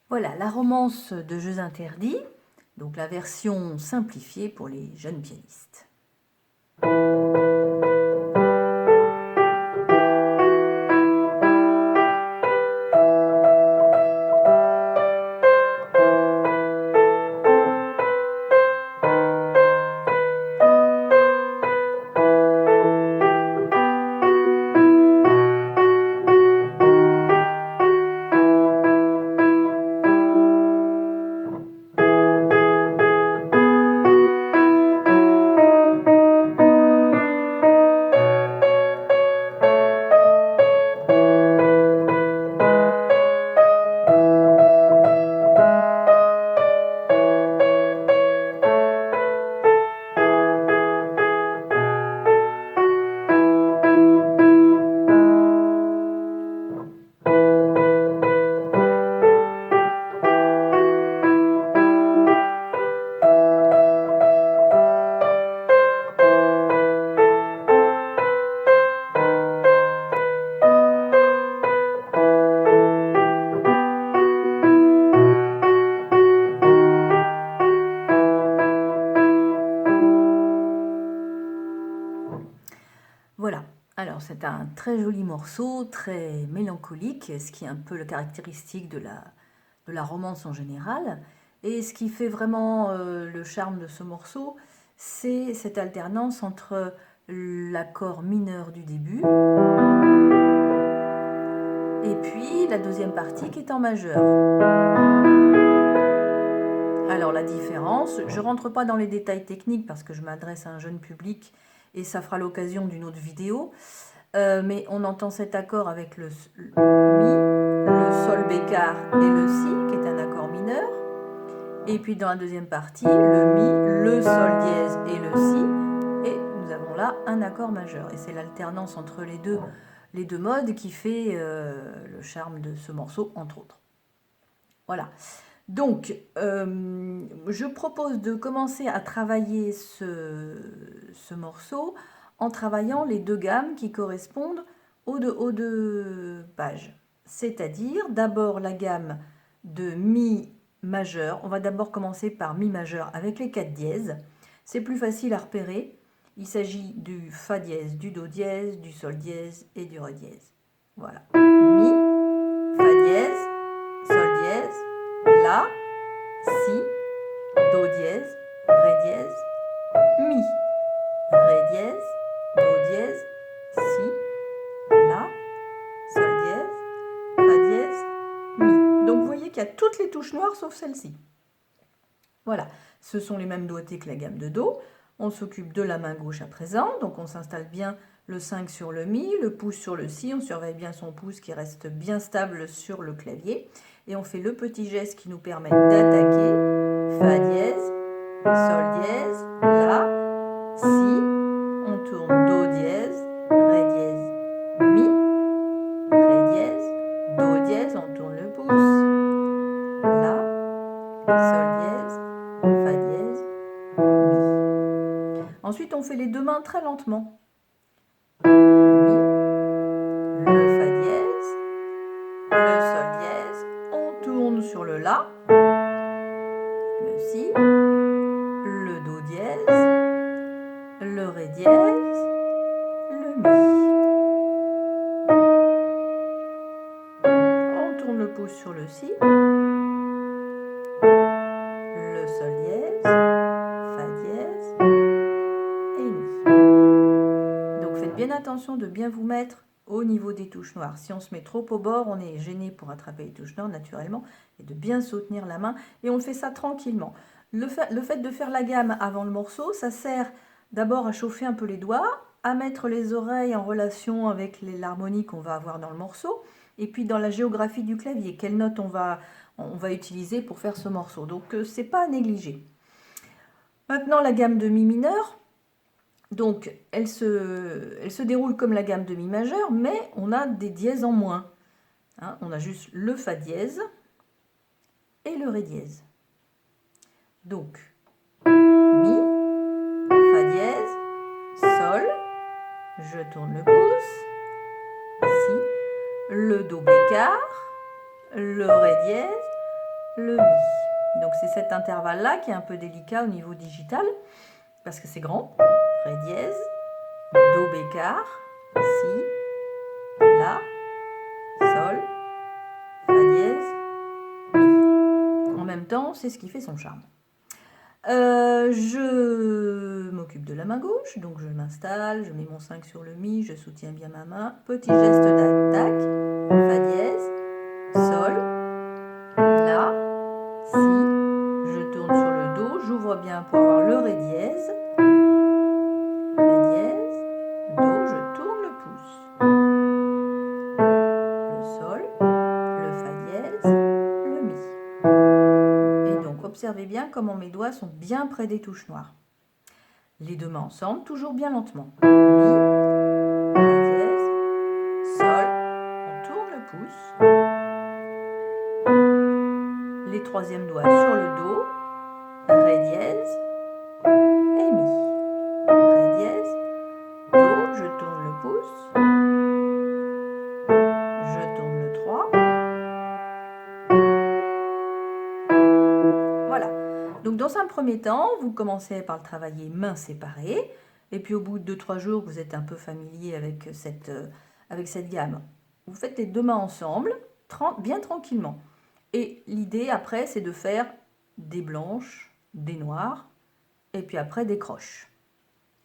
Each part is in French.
Voilà, la romance de Jeux interdits, donc la version simplifiée pour les jeunes pianistes. Voilà, alors c'est un très joli morceau, très mélancolique, ce qui est un peu le caractéristique de la romance en général. Et ce qui fait vraiment le charme de ce morceau, c'est cette alternance entre l'accord mineur du début et puis la deuxième partie qui est en majeur. Alors la différence, je ne rentre pas dans les détails techniques parce que je m'adresse à un jeune public et ça fera l'occasion d'une autre vidéo. Mais on entend cet accord avec le Mi, le Sol bécard et le Si, qui est un accord mineur. Et puis dans la deuxième partie, le Mi, le Sol dièse et le Si. Et nous avons là un accord majeur. Et c'est l'alternance entre les deux modes qui fait le charme de ce morceau, entre autres. Voilà. Donc, je propose de commencer à travailler ce morceau en travaillant les deux gammes qui correspondent aux deux pages. C'est-à-dire, d'abord la gamme de Mi majeur. On va d'abord commencer par Mi majeur avec les 4 dièses. C'est plus facile à repérer. Il s'agit du Fa dièse, du Do dièse, du Sol dièse et du Ré dièse. Voilà. Mi, Fa dièse, Sol dièse, La, Si, Do dièse, Ré dièse, Mi, Ré dièse, Do dièse, Si, La, Sol dièse, Fa dièse, Mi. Donc vous voyez qu'il y a toutes les touches noires sauf celle-ci. Voilà, ce sont les mêmes doigtés que la gamme de Do. On s'occupe de la main gauche à présent, donc on s'installe bien le 5 sur le Mi, le pouce sur le Si, on surveille bien son pouce qui reste bien stable sur le clavier. Et on fait le petit geste qui nous permet d'attaquer. Fa dièse, Sol dièse, La, Si, on tourne Do dièse, Ré dièse, Mi, Ré dièse, Do dièse, on tourne le pouce, La, Sol dièse, Fa dièse, Mi. Ensuite, on fait les deux mains très lentement. Mi, le Fa dièse, le Sol dièse, on tourne sur le La, le Si, le Do dièse, le Ré dièse, le Mi. On tourne le pouce sur le Si, le Sol dièse, Fa dièse et Mi. Donc faites bien attention de bien vous mettre au niveau des touches noires. Si on se met trop au bord, on est gêné pour attraper les touches noires naturellement, et de bien soutenir la main. Et on fait ça tranquillement. Le fait de faire la gamme avant le morceau, ça sert d'abord à chauffer un peu les doigts, à mettre les oreilles en relation avec l'harmonie qu'on va avoir dans le morceau, et puis dans la géographie du clavier, quelle note on va utiliser pour faire ce morceau. Donc c'est pas à négliger. Maintenant la gamme de Mi mineur. Donc, elle se déroule comme la gamme de Mi majeur, mais on a des dièses en moins. Hein, on a juste le Fa dièse et le Ré dièse. Donc, Mi, Fa dièse, Sol, je tourne le pouce, Si, le Do bécard, le Ré dièse, le mi. Donc c'est cet intervalle-là qui est un peu délicat au niveau digital, parce que c'est grand. Ré dièse, do bécard, si, la, sol, fa dièse, mi. En même temps, c'est ce qui fait son charme. Je m'occupe de la main gauche, donc je m'installe, je mets mon 5 sur le mi, je soutiens bien ma main. Petit geste d'attaque, fa dièse, sol, la, si, je tourne sur le do, j'ouvre bien pour avoir le ré dièse, do, je tourne le pouce, le sol, le fa dièse, le mi. Et donc observez bien comment mes doigts sont bien près des touches noires. Les deux mains ensemble, toujours bien lentement. Mi, fa dièse, sol, on tourne le pouce. Les troisièmes doigts sur le do, ré dièse et mi. Ré dièse, do, je tourne le pouce. Je tourne le 3. Voilà. Donc dans un premier temps, vous commencez par le travailler mains séparées. Et puis au bout de 2-3 jours, vous êtes un peu familier avec cette gamme. Vous faites les deux mains ensemble, bien tranquillement. Et l'idée après, c'est de faire des blanches, des noires, et puis après des croches.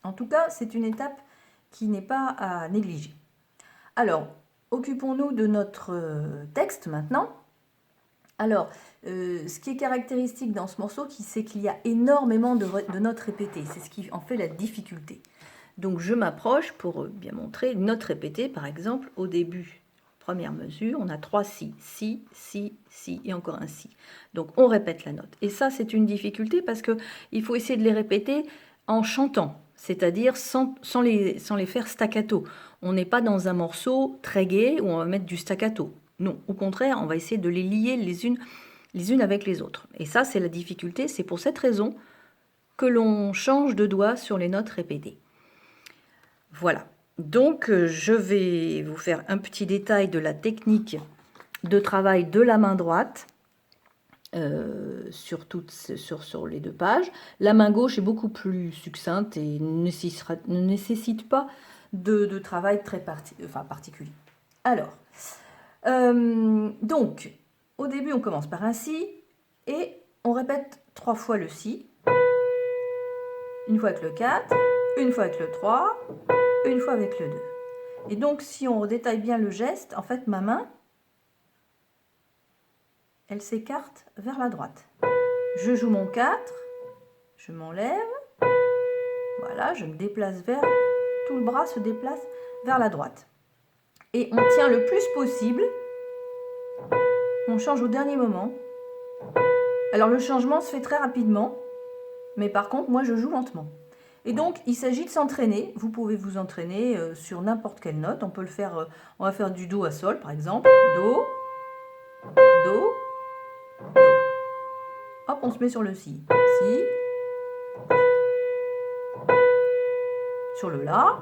En tout cas, c'est une étape qui n'est pas à négliger. Alors, occupons-nous de notre texte maintenant. Alors, ce qui est caractéristique dans ce morceau, c'est qu'il y a énormément de notes répétées. C'est ce qui en fait la difficulté. Donc, je m'approche pour bien montrer une note répétée. Par exemple, au début, première mesure, on a 3 si. Si, si, si et encore un si. Donc, on répète la note. Et ça, c'est une difficulté parce qu'il faut essayer de les répéter en chantant, c'est-à-dire sans les faire staccato. On n'est pas dans un morceau très gai où on va mettre du staccato. Non, au contraire, on va essayer de les lier les unes avec les autres. Et ça, c'est la difficulté. C'est pour cette raison que l'on change de doigt sur les notes répétées. Voilà. Donc, je vais vous faire un petit détail de la technique de travail de la main droite sur les deux pages. La main gauche est beaucoup plus succincte et ne nécessite pas de travail très particulier. Alors, donc, au début, on commence par un si et on répète 3 fois le si. Une fois avec le 4, une fois avec le 3, une fois avec le 2. Et donc, si on détaille bien le geste, en fait, ma main, elle s'écarte vers la droite. Je joue mon 4, je m'enlève, voilà, je me déplace tout le bras se déplace vers la droite. Et on tient le plus possible, on change au dernier moment. Alors le changement se fait très rapidement, mais par contre, moi je joue lentement. Et donc, il s'agit de s'entraîner. Vous pouvez vous entraîner sur n'importe quelle note. On peut le faire, on va faire du do à sol, par exemple. Do, do, do. Hop, on se met sur le si. Si. Sur le la.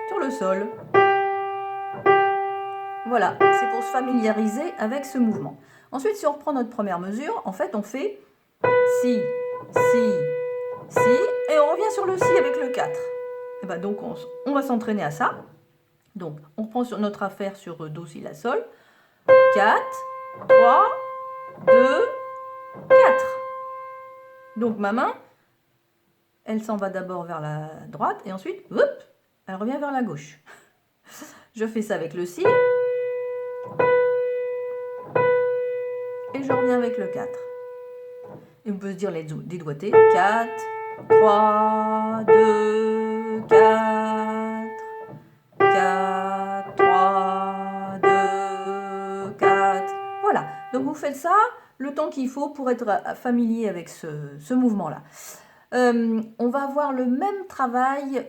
Sur le sol. Voilà, c'est pour se familiariser avec ce mouvement. Ensuite, si on reprend notre première mesure, en fait, on fait si, si, si, et on revient sur le si avec le 4. Et ben donc, on va s'entraîner à ça. Donc, on reprend sur notre affaire sur do, si, la, sol. 4, 3, 2, 4. Donc, ma main, elle s'en va d'abord vers la droite, et ensuite, hop, elle revient vers la gauche. Je fais ça avec le si. Et je reviens avec le 4. Et on peut se dire les dédoigtés. 4, 3, 2, 4, 4, 3, 2, 4. Voilà. Donc vous faites ça le temps qu'il faut pour être familier avec ce mouvement-là. On va avoir le même travail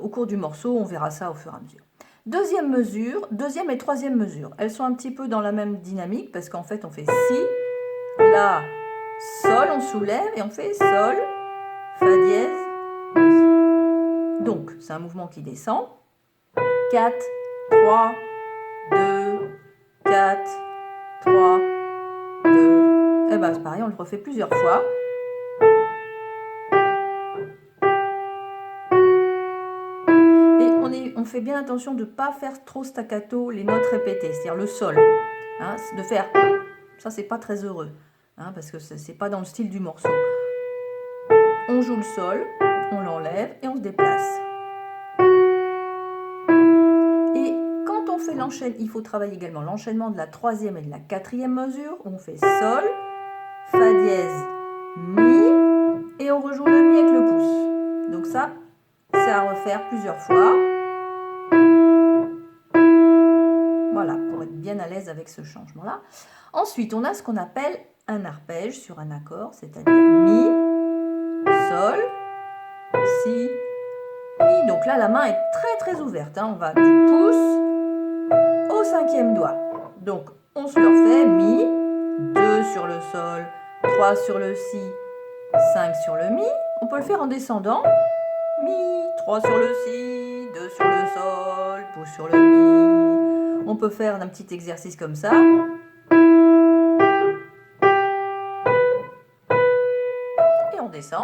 au cours du morceau. On verra ça au fur et à mesure. Deuxième mesure, deuxième et troisième mesure. Elles sont un petit peu dans la même dynamique parce qu'en fait on fait si, la, sol, on soulève et on fait sol, fa dièse, mi. Donc c'est un mouvement qui descend. 4, 3, 2, 4, 4, 3, 2. Et ben c'est pareil, on le refait plusieurs fois. Et on fait bien attention de ne pas faire trop staccato les notes répétées, c'est-à-dire le sol. Hein, de faire ça, c'est pas très heureux, hein, parce que c'est pas dans le style du morceau. On joue le sol, on l'enlève et on se déplace. Et quand on fait l'enchaînement, il faut travailler également l'enchaînement de la 3e et de la 4e mesure. On fait sol, fa dièse, mi, et on rejoue le mi avec le pouce. Donc ça, c'est à refaire plusieurs fois. Voilà, pour être bien à l'aise avec ce changement-là. Ensuite, on a ce qu'on appelle un arpège sur un accord, c'est-à-dire mi, sol, si, mi. Donc là, la main est très très ouverte. Hein. On va du pouce au 5e doigt. Donc, on se le refait. Mi, 2 sur le sol, 3 sur le si, 5 sur le mi. On peut le faire en descendant. Mi, 3 sur le si, 2 sur le sol, pouce sur le mi. On peut faire un petit exercice comme ça. Et on descend.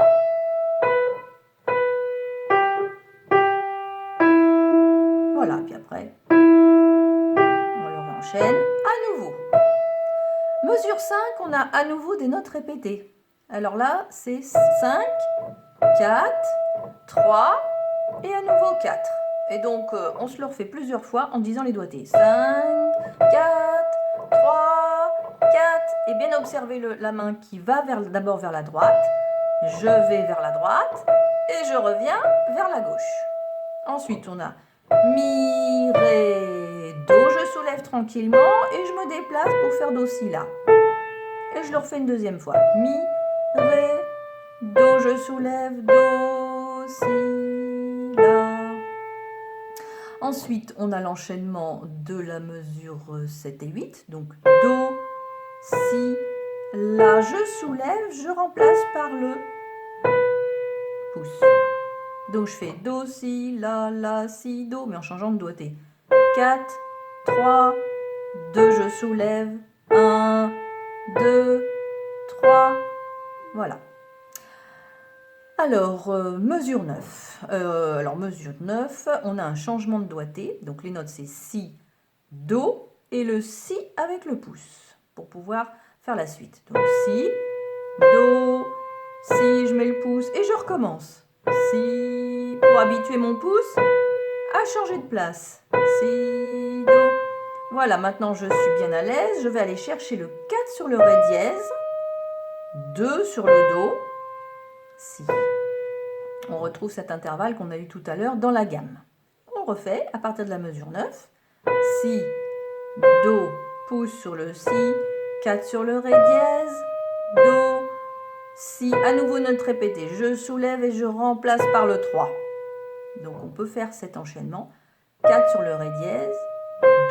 Voilà, puis après, on le réenchaîne à nouveau. Mesure 5, on a à nouveau des notes répétées. Alors là, c'est 5, 4, 3 et à nouveau 4. Et donc, on se le refait plusieurs fois en disant les doigtés. 5, 4, 3, 4. Et bien observer la main qui va d'abord vers la droite. Je vais vers la droite et je reviens vers la gauche. Ensuite, on a mi, ré, do. Je soulève tranquillement et je me déplace pour faire do, si, la. Et je le refais une deuxième fois. Mi, ré, do. Je soulève, do, si, la. Ensuite, on a l'enchaînement de la mesure 7 et 8. Donc, do, si, la. Je soulève, je remplace par le pouce. Donc, je fais do, si, la, si, do, mais en changeant de doigté. 4, 3, 2, je soulève, 1, 2, 3, voilà. Alors, mesure 9. Mesure 9, on a un changement de doigté. Donc, les notes, c'est si, do, et le si avec le pouce, pour pouvoir faire la suite. Donc, si, do, si, je mets le pouce, et je recommence. Si, pour habituer mon pouce à changer de place. Si, do. Voilà, maintenant je suis bien à l'aise. Je vais aller chercher le 4 sur le ré dièse, 2 sur le do, si. On retrouve cet intervalle qu'on a eu tout à l'heure dans la gamme. On refait à partir de la mesure 9. Si, do, pouce sur le si, 4 sur le ré dièse, do, si, à nouveau note répétée, je soulève et je remplace par le 3. Donc on peut faire cet enchaînement. 4 sur le ré dièse,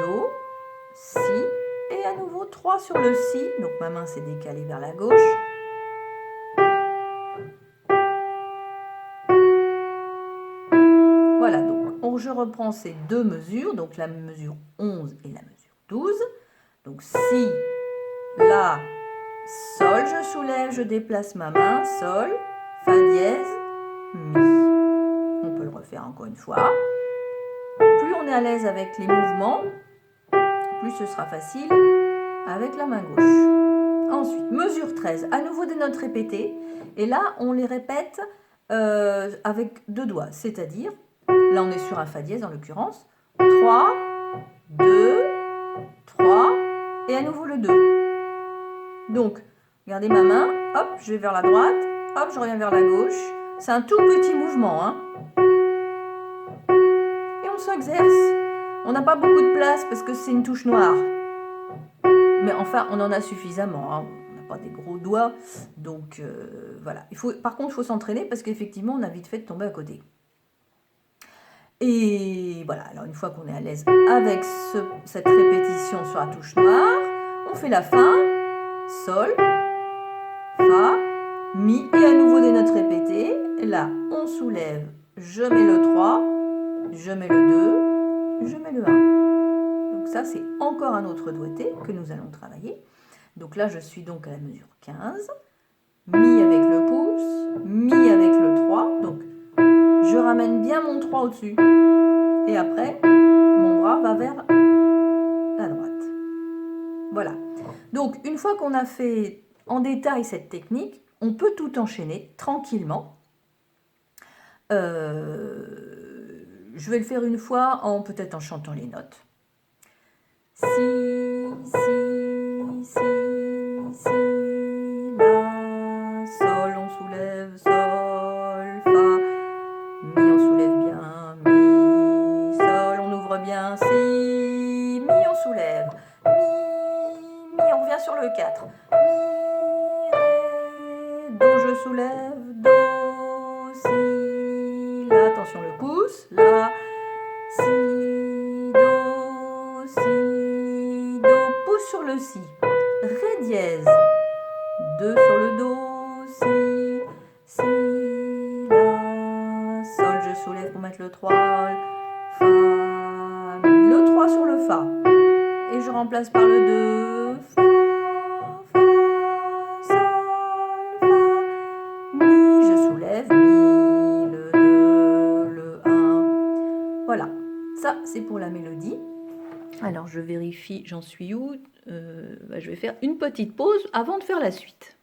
do, si, et à nouveau 3 sur le si. Donc ma main s'est décalée vers la gauche. Voilà, donc je reprends ces deux mesures, donc la mesure 11 et la mesure 12. Donc si, la, sol, je soulève, je déplace ma main, sol, fa dièse, mi. On peut le refaire encore une fois. Plus on est à l'aise avec les mouvements, plus ce sera facile avec la main gauche. Ensuite, mesure 13, à nouveau des notes répétées. Et là, on les répète avec deux doigts, c'est-à-dire, là on est sur un fa dièse en l'occurrence, 3, 2, 3, et à nouveau le 2. Donc, regardez ma main, hop, je vais vers la droite, hop, je reviens vers la gauche. C'est un tout petit mouvement, hein. Et on s'exerce. On n'a pas beaucoup de place parce que c'est une touche noire. Mais enfin, on en a suffisamment, hein. On n'a pas des gros doigts. Donc, voilà. Par contre, il faut s'entraîner parce qu'effectivement, on a vite fait de tomber à côté. Et voilà, alors une fois qu'on est à l'aise avec cette répétition sur la touche noire, on fait la fin, sol, fa, mi, et à nouveau des notes répétées. Et là, on soulève, je mets le 3, je mets le 2, je mets le 1. Donc ça, c'est encore un autre doigté que nous allons travailler. Donc là, je suis donc à la mesure 15. Mi avec le pouce, mi avec le 3. Donc, je ramène bien mon 3 au-dessus. Et après, mon bras va vers la droite. Voilà. Donc, une fois qu'on a fait en détail cette technique, on peut tout enchaîner tranquillement. Je vais le faire une fois, peut-être en chantant les notes. Si, si, la, sol, on soulève, sol, fa, mi, on soulève bien, mi, sol, on ouvre bien, si, mi, on soulève, mi, on revient sur le 4, mi, ré, do, je soulève, do, si, la, attention le pouce, la, si, do, si, do, pouce sur le si, ré dièse, 2 sur le do, si, la, sol, je soulève pour mettre le 3, fa, mi, le 3 sur le fa, et je remplace par le 2, fa, sol, fa, mi, je soulève, mi, le 2, le 1, voilà, ça c'est pour la mélodie. Alors je vérifie, j'en suis où? Je vais faire une petite pause avant de faire la suite.